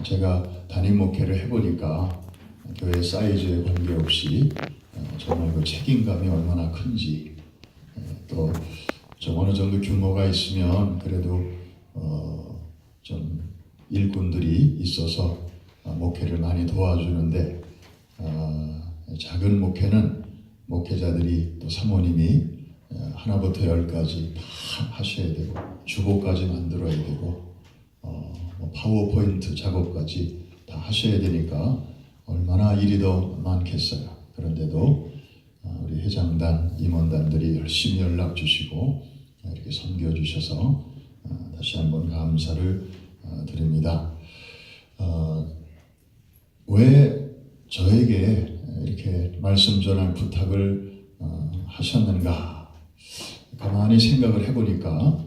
제가 담임 목회를 해보니까 교회 사이즈에 관계없이 정말 그 책임감이 얼마나 큰지, 또 좀 어느 정도 규모가 있으면 그래도 좀 일꾼들이 있어서 목회를 많이 도와주는데, 작은 목회는 목회자들이 또 사모님이 하나부터 열까지 다 하셔야 되고, 주보까지 만들어야 되고, 파워포인트 작업까지 다 하셔야 되니까 얼마나 일이 더 많겠어요. 그런데도 우리 회장단, 임원단들이 열심히 연락 주시고 이렇게 섬겨주셔서 다시 한번 감사를 드립니다. 왜 저에게 이렇게 말씀 전할 부탁을 하셨는가? 가만히 생각을 해보니까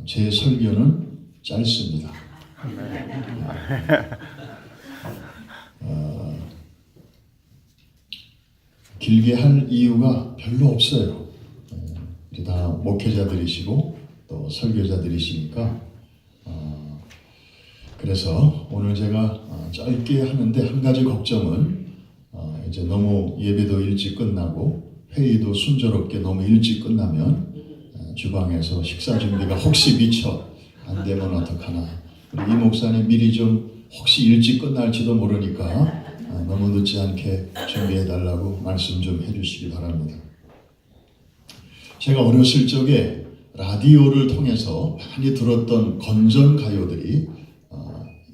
제 설교는 짧습니다. 길게 할 이유가 별로 없어요. 다 목회자들이시고 또 설교자들이시니까, 그래서 오늘 제가 짧게 하는데, 한 가지 걱정은 이제 너무 예배도 일찍 끝나고 회의도 순조롭게 너무 일찍 끝나면 주방에서 식사 준비가 혹시 미처 안 되면 어떡하나. 우리 이 목사님 미리 좀 혹시 일찍 끝날지도 모르니까 너무 늦지 않게 준비해 달라고 말씀 좀 해주시기 바랍니다. 제가 어렸을 적에 라디오를 통해서 많이 들었던 건전 가요들이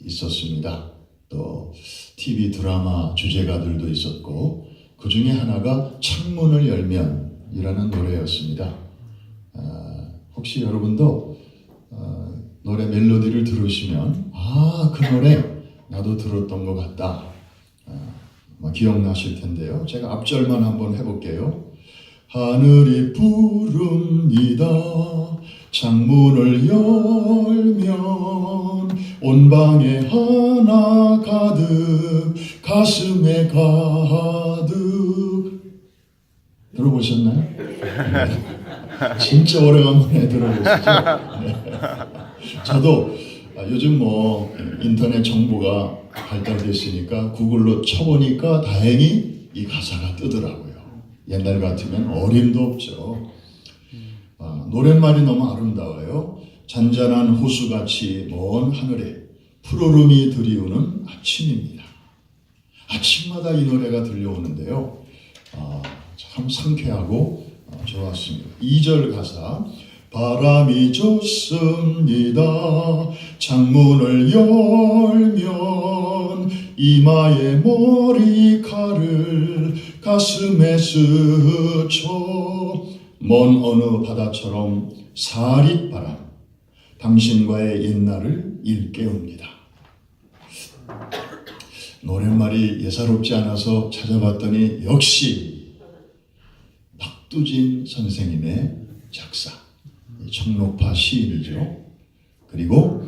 있었습니다. 또 TV 드라마 주제가들도 있었고, 그 중에 하나가 창문을 열면이라는 노래였습니다. 혹시 여러분도 노래 멜로디를 들으시면 그 노래 나도 들었던 것 같다, 기억나실 텐데요. 제가 앞절만 한번 해볼게요. 하늘이 부릅니다. 창문을 열면 온 방에 하나 가득, 가슴에 가득. 들어보셨나요? 네. 진짜 오래간만에 들어보시죠? 네. 저도 요즘 인터넷 정보가 발달됐으니까 구글로 쳐보니까 다행히 이 가사가 뜨더라고요. 옛날 같으면 어림도 없죠. 노랫말이 너무 아름다워요. 잔잔한 호수같이 먼 하늘에 푸르름이 드리우는 아침입니다. 아침마다 이 노래가 들려오는데요. 참 상쾌하고 좋았습니다. 2절 가사. 바람이 좋습니다. 창문을 열면 이마에 머리카락을 가슴에 스쳐, 먼 어느 바다처럼 사릿바람 당신과의 옛날을 일깨웁니다. 노랫말이 예사롭지 않아서 찾아봤더니 역시 박두진 선생님의 작사, 청록파 시인이죠. 그리고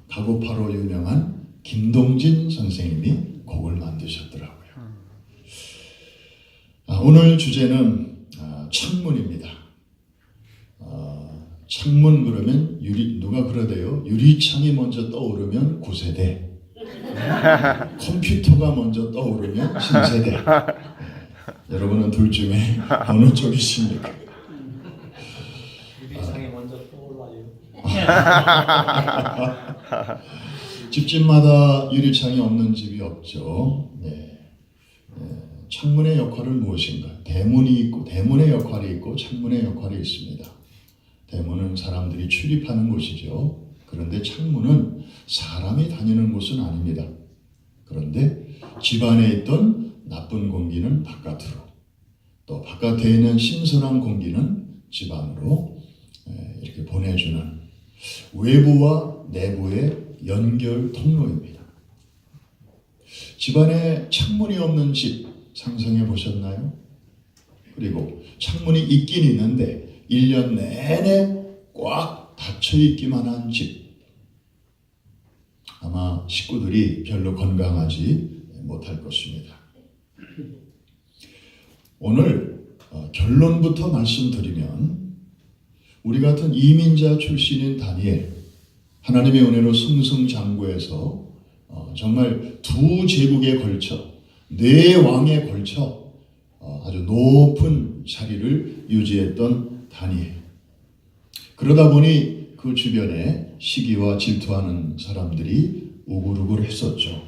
가고파로 유명한 김동진 선생님이 곡을 만드셨더라고요. 오늘 주제는 창문입니다. 창문 그러면 누가 그러대요? 유리창이 먼저 떠오르면 9세대, 컴퓨터가 먼저 떠오르면 신세대. 여러분은 둘 중에 어느 쪽이십니까? 유리창이 먼저 떠올라요. 집집마다 유리창이 없는 집이 없죠. 네. 창문의 역할은 무엇인가? 대문이 있고, 대문의 역할이 있고 창문의 역할이 있습니다. 대문은 사람들이 출입하는 곳이죠. 그런데 창문은 사람이 다니는 곳은 아닙니다. 그런데 집안에 있던 나쁜 공기는 바깥으로, 또 바깥에 있는 신선한 공기는 집 안으로 이렇게 보내주는 외부와 내부의 연결 통로입니다. 집안에 창문이 없는 집 상상해 보셨나요? 그리고 창문이 있긴 있는데 1년 내내 꽉 닫혀 있기만 한 집, 아마 식구들이 별로 건강하지 못할 것입니다. 오늘 결론부터 말씀드리면, 우리 같은 이민자 출신인 다니엘, 하나님의 은혜로 승승장구해서 정말 두 제국에 걸쳐 네 왕에 걸쳐 아주 높은 자리를 유지했던 다니엘. 그러다 보니 그 주변에 시기와 질투하는 사람들이 우글우글했었죠.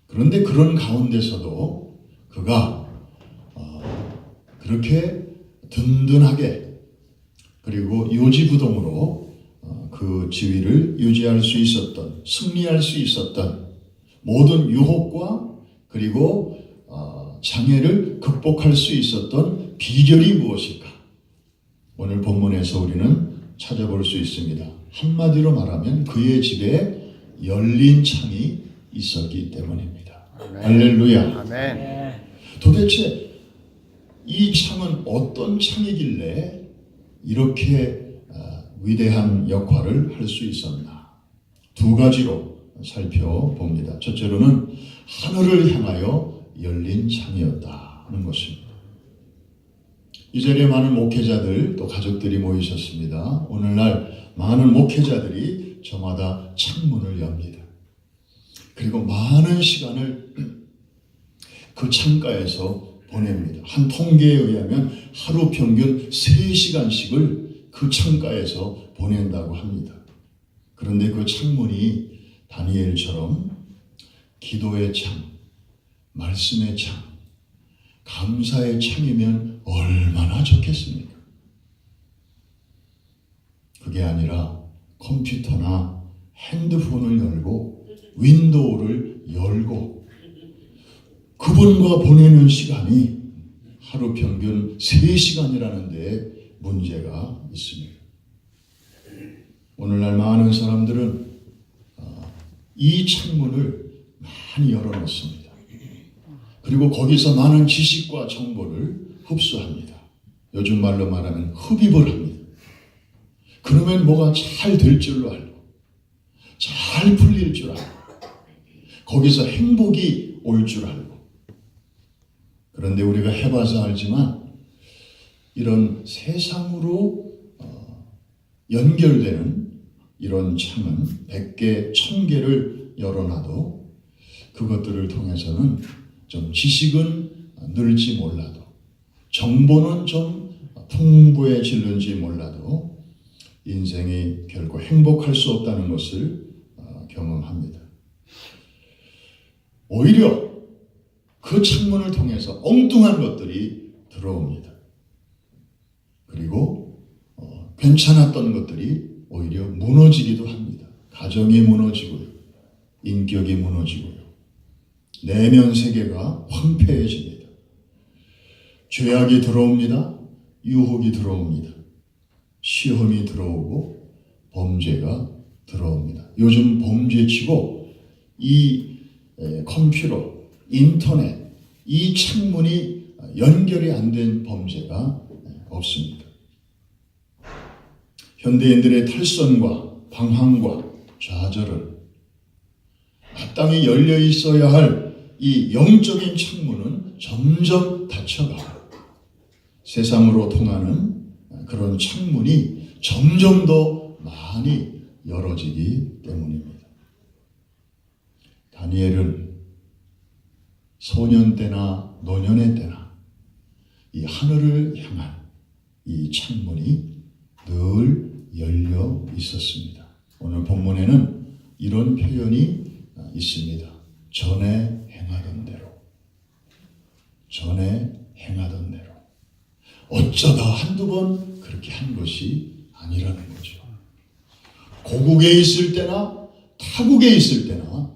그런데 그런 가운데서도 그가 그렇게 든든하게 그리고 요지부동으로 그 지위를 유지할 수 있었던, 승리할 수 있었던 모든 유혹과 그리고 장애를 극복할 수 있었던 비결이 무엇일까? 오늘 본문에서 우리는 찾아볼 수 있습니다. 한마디로 말하면 그의 집에 열린 창이 있었기 때문입니다. 아멘. 할렐루야. 아멘. 도대체 이 창은 어떤 창이길래 이렇게 위대한 역할을 할 수 있었나? 두 가지로 살펴봅니다. 첫째로는 하늘을 향하여 열린 창이었다는 것입니다. 이 자리에 많은 목회자들 또 가족들이 모이셨습니다. 오늘날 많은 목회자들이 저마다 창문을 엽니다. 그리고 많은 시간을 그 창가에서 보냅니다. 한 통계에 의하면 하루 평균 3시간씩을 그 창가에서 보낸다고 합니다. 그런데 그 창문이 다니엘처럼 기도의 창, 말씀의 창, 감사의 창이면 얼마나 좋겠습니까? 그게 아니라 컴퓨터나 핸드폰을 열고 윈도우를 열고 그분과 보내는 시간이 하루 평균 3시간이라는 데 문제가 있습니다. 오늘날 많은 사람들은 이 창문을 많이 열어놓습니다. 그리고 거기서 많은 지식과 정보를 흡수합니다. 요즘 말로 말하면 흡입을 합니다. 그러면 뭐가 잘 될 줄로 알고 잘 풀릴 줄 알고 거기서 행복이 올 줄 알고 그런데 우리가 해봐서 알지만 이런 세상으로 연결되는 이런 창은 100개, 1000개를 열어놔도 그것들을 통해서는 좀 지식은 늘지 몰라도 정보는 좀 풍부해질는지 몰라도 인생이 결코 행복할 수 없다는 것을 경험합니다. 오히려 그 창문을 통해서 엉뚱한 것들이 들어옵니다. 그리고 괜찮았던 것들이 오히려 무너지기도 합니다. 가정이 무너지고요. 인격이 무너지고요. 내면 세계가 황폐해집니다. 죄악이 들어옵니다. 유혹이 들어옵니다. 시험이 들어오고 범죄가 들어옵니다. 요즘 범죄치고 이 컴퓨터, 인터넷, 이 창문이 연결이 안 된 범죄가 없습니다. 현대인들의 탈선과 방황과 좌절을 마땅히 열려 있어야 할 이 영적인 창문은 점점 닫혀가고 세상으로 통하는 그런 창문이 점점 더 많이 열어지기 때문입니다. 다니엘은 소년 때나 노년의 때나 이 하늘을 향한 이 창문이 늘 열려 있었습니다. 오늘 본문에는 이런 표현이 있습니다. 전에 행하던 대로. 전에 행하던 대로. 어쩌다 한두 번 그렇게 한 것이 아니라는 거죠. 고국에 있을 때나 타국에 있을 때나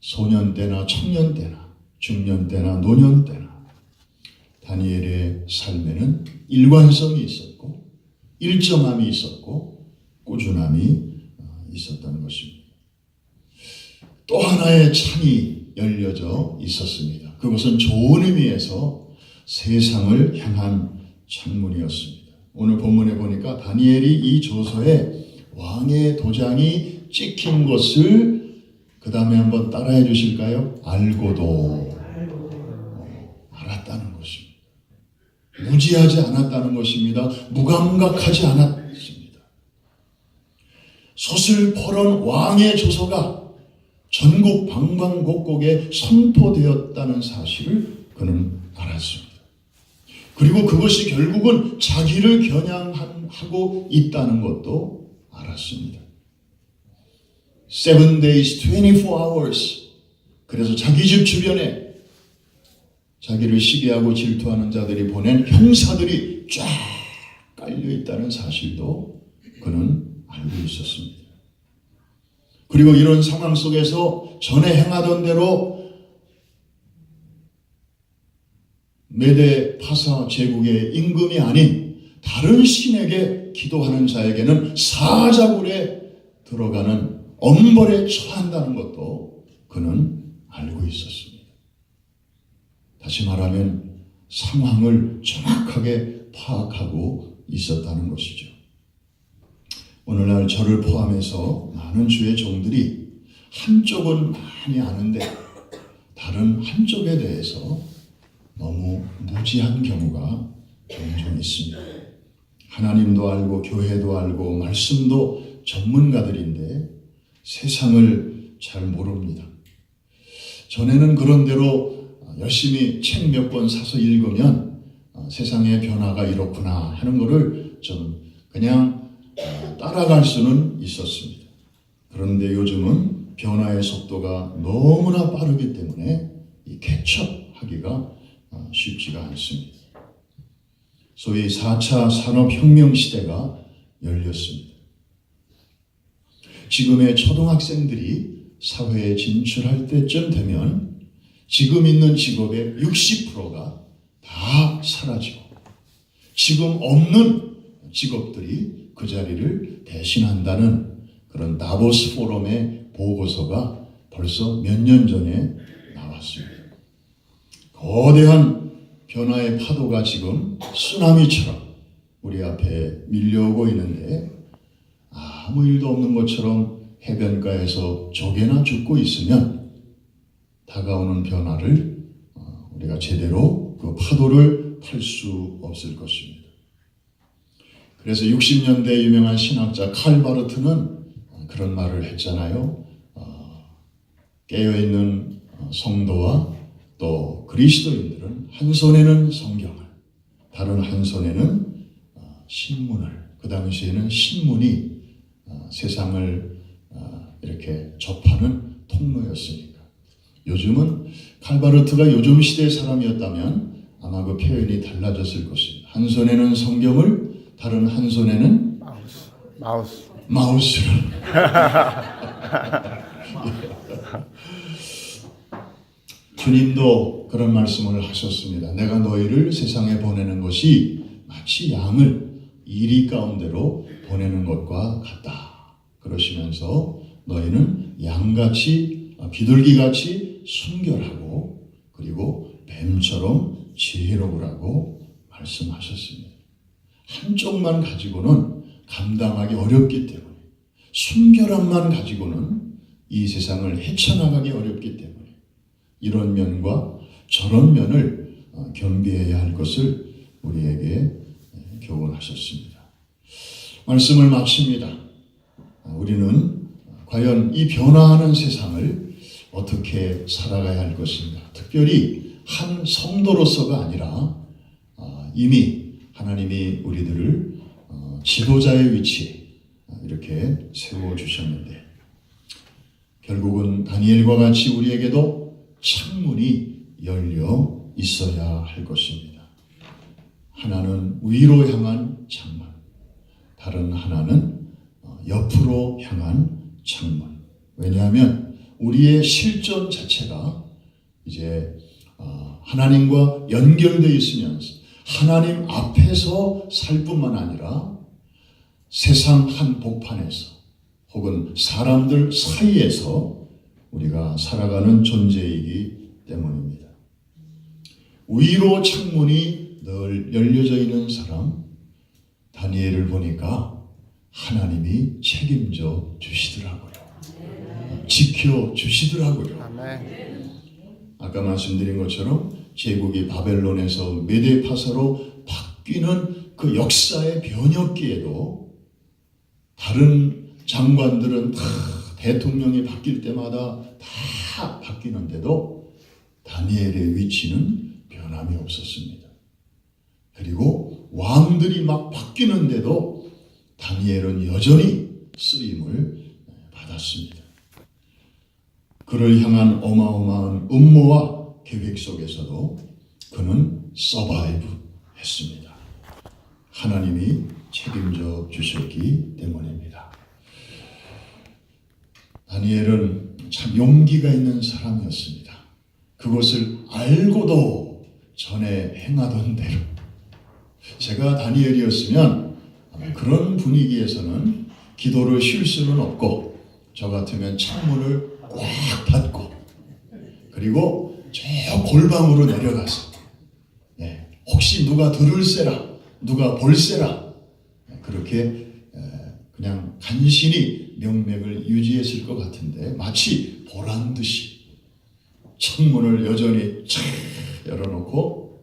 소년 때나 청년 때나 중년 때나 노년 때나 다니엘의 삶에는 일관성이 있었고 일정함이 있었고 꾸준함이 있었다는 것입니다. 또 하나의 창이 열려져 있었습니다. 그것은 좋은 의미에서 세상을 향한 창문이었습니다. 오늘 본문에 보니까 다니엘이 이 조서에 왕의 도장이 찍힌 것을 그 다음에 한번 따라해 주실까요? 알고도 알았다는 것입니다. 무지하지 않았다는 것입니다. 무감각하지 않았습니다. 소슬포런 왕의 조서가 전국 방방곡곡에 선포되었다는 사실을 그는 알았습니다. 그리고 그것이 결국은 자기를 겨냥하고 있다는 것도 알았습니다. 7 days, 24 hours. 그래서 자기 집 주변에 자기를 시기하고 질투하는 자들이 보낸 형사들이 쫙 깔려 있다는 사실도 그는 알고 있었습니다. 그리고 이런 상황 속에서 전에 행하던 대로 메데 파사 제국의 임금이 아닌 다른 신에게 기도하는 자에게는 사자굴에 들어가는 엄벌에 처한다는 것도 그는 알고 있었습니다. 다시 말하면 상황을 정확하게 파악하고 있었다는 것이죠. 오늘날 저를 포함해서 많은 주의 종들이 한쪽은 많이 아는데 다른 한쪽에 대해서 너무 무지한 경우가 종종 있습니다. 하나님도 알고 교회도 알고 말씀도 전문가들인데 세상을 잘 모릅니다. 전에는 그런 대로 열심히 책 몇 권 사서 읽으면 세상의 변화가 이렇구나 하는 것을 좀 그냥 따라갈 수는 있었습니다. 그런데 요즘은 변화의 속도가 너무나 빠르기 때문에 이 캐치업하기가 쉽지가 않습니다. 소위 4차 산업혁명 시대가 열렸습니다. 지금의 초등학생들이 사회에 진출할 때쯤 되면 지금 있는 직업의 60%가 다 사라지고 지금 없는 직업들이 그 자리를 대신한다는 그런 다보스 포럼의 보고서가 벌써 몇 년 전에 나왔습니다. 거대한 변화의 파도가 지금 쓰나미처럼 우리 앞에 밀려오고 있는데 아무 일도 없는 것처럼 해변가에서 조개나 죽고 있으면 다가오는 변화를 우리가 제대로 그 파도를 탈 수 없을 것입니다. 그래서 60년대 유명한 신학자 칼 바르트는 그런 말을 했잖아요. 깨어있는 성도와 또 그리스도인들은 한 손에는 성경을, 다른 한 손에는 신문을, 그 당시에는 신문이 세상을 이렇게 접하는 통로였으니까. 요즘은 칼바르트가 요즘 시대의 사람이었다면 아마 그 표현이 달라졌을 것입니다. 한 손에는 성경을, 다른 한 손에는 마우스를. 주님도 그런 말씀을 하셨습니다. 내가 너희를 세상에 보내는 것이 마치 양을 이리 가운데로 보내는 것과 같다. 그러시면서 너희는 양같이 비둘기같이 순결하고 그리고 뱀처럼 지혜로우라고 말씀하셨습니다. 한쪽만 가지고는 감당하기 어렵기 때문에, 순결함만 가지고는 이 세상을 헤쳐나가기 어렵기 때문에 이런 면과 저런 면을 겸비해야 할 것을 우리에게 교훈하셨습니다. 말씀을 마칩니다. 우리는 과연 이 변화하는 세상을 어떻게 살아가야 할 것인가? 특별히 한 성도로서가 아니라 이미 하나님이 우리들을 지도자의 위치에 이렇게 세워주셨는데 결국은 다니엘과 같이 우리에게도 창문이 열려 있어야 할 것입니다. 하나는 위로 향한 창문, 다른 하나는 옆으로 향한 창문. 왜냐하면 우리의 실존 자체가 이제 하나님과 연결되어 있으면서 하나님 앞에서 살 뿐만 아니라 세상 한복판에서 혹은 사람들 사이에서 우리가 살아가는 존재이기 때문입니다. 위로 창문이 늘 열려져 있는 사람, 다니엘을 보니까 하나님이 책임져 주시더라고요. 지켜 주시더라고요. 아까 말씀드린 것처럼 제국이 바벨론에서 메데파사로 바뀌는 그 역사의 변혁기에도 다른 장관들은 다 대통령이 바뀔 때마다 다 바뀌는데도 다니엘의 위치는 변함이 없었습니다. 그리고 왕들이 막 바뀌는데도 다니엘은 여전히 쓰임을 받았습니다. 그를 향한 어마어마한 음모와 계획 속에서도 그는 서바이브 했습니다. 하나님이 책임져 주셨기 때문입니다. 다니엘은 참 용기가 있는 사람이었습니다. 그것을 알고도 전에 행하던 대로. 제가 다니엘이었으면 아마 그런 분위기에서는 기도를 쉴 수는 없고, 저 같으면 창문을 꽉 닫고, 그리고 저 골방으로 내려가서 혹시 누가 들을세라, 누가 볼세라, 그렇게 그냥 간신히 명맥을 유지했을 것 같은데, 마치 보란 듯이 창문을 여전히 쫙 열어놓고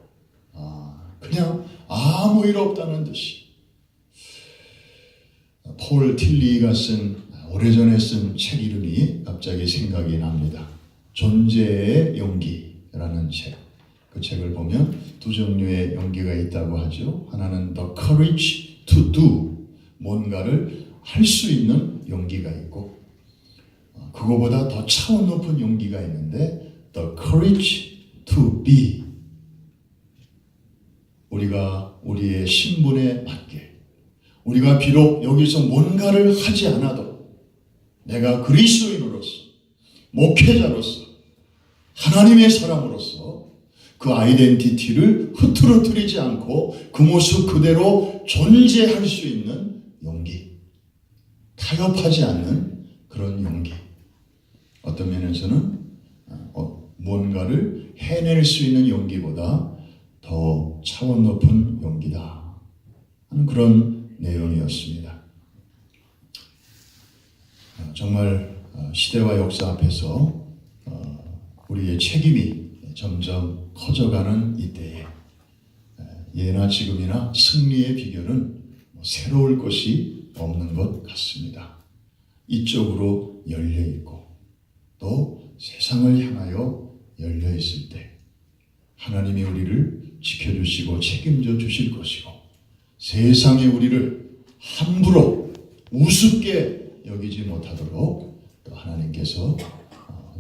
그냥 아무 일 없다는 듯이. 폴 틸리가 쓴, 오래전에 쓴 책 이름이 갑자기 생각이 납니다. 존재의 용기라는 책. 그 책을 보면 두 종류의 용기가 있다고 하죠. 하나는 the courage to do, 뭔가를 할 수 있는 용기가 있고, 그거보다 더 차원 높은 용기가 있는데 the courage to be, 우리가 우리의 신분에 맞게, 우리가 비록 여기서 뭔가를 하지 않아도 내가 그리스도인으로서, 목회자로서, 하나님의 사람으로서 그 아이덴티티를 흐트러뜨리지 않고 그 모습 그대로 존재할 수 있는 용기, 타협하지 않는 그런 용기. 어떤 면에서는 뭔가를 해낼 수 있는 용기보다 더 차원 높은 용기다 하는 그런 내용이었습니다. 정말 시대와 역사 앞에서 우리의 책임이 점점 커져가는 이때에 예나 지금이나 승리의 비결은 새로울 것이 없는 것 같습니다. 이쪽으로 열려있고 또 세상을 향하여 열려있을 때 하나님이 우리를 지켜주시고 책임져 주실 것이고, 세상이 우리를 함부로 우습게 여기지 못하도록 또 하나님께서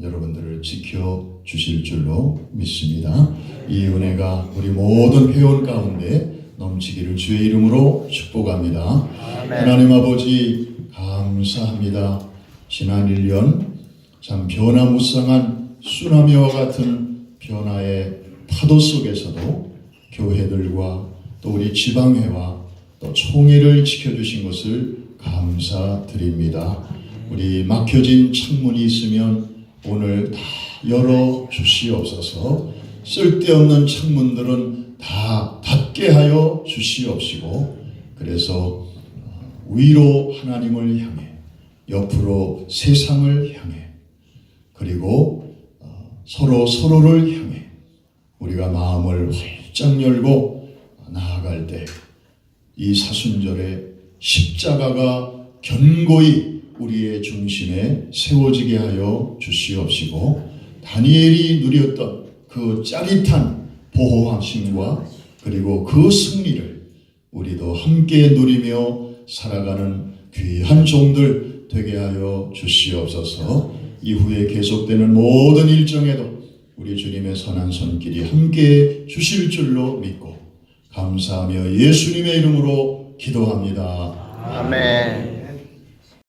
여러분들을 지켜주실 줄로 믿습니다. 이 은혜가 우리 모든 회원 가운데 넘치기를 주의 이름으로 축복합니다. 아멘. 하나님 아버지 감사합니다. 지난 1년 참 변화무쌍한 쓰나미와 같은 변화의 파도 속에서도 교회들과 또 우리 지방회와 또 총회를 지켜주신 것을 감사드립니다. 우리 막혀진 창문이 있으면 오늘 다 열어 주시옵소서. 쓸데없는 창문들은 다 닫게 하여 주시옵시고, 그래서 위로 하나님을 향해, 옆으로 세상을 향해, 그리고 서로를 향해 우리가 마음을 활짝 열고 나아갈 때 이 사순절에 십자가가 견고히 우리의 중심에 세워지게 하여 주시옵시고, 다니엘이 누렸던 그 짜릿한 보호하심과 그리고 그 승리를 우리도 함께 누리며 살아가는 귀한 종들 되게 하여 주시옵소서. 이후에 계속되는 모든 일정에도 우리 주님의 선한 손길이 함께 주실 줄로 믿고 감사하며 예수님의 이름으로 기도합니다. 아멘.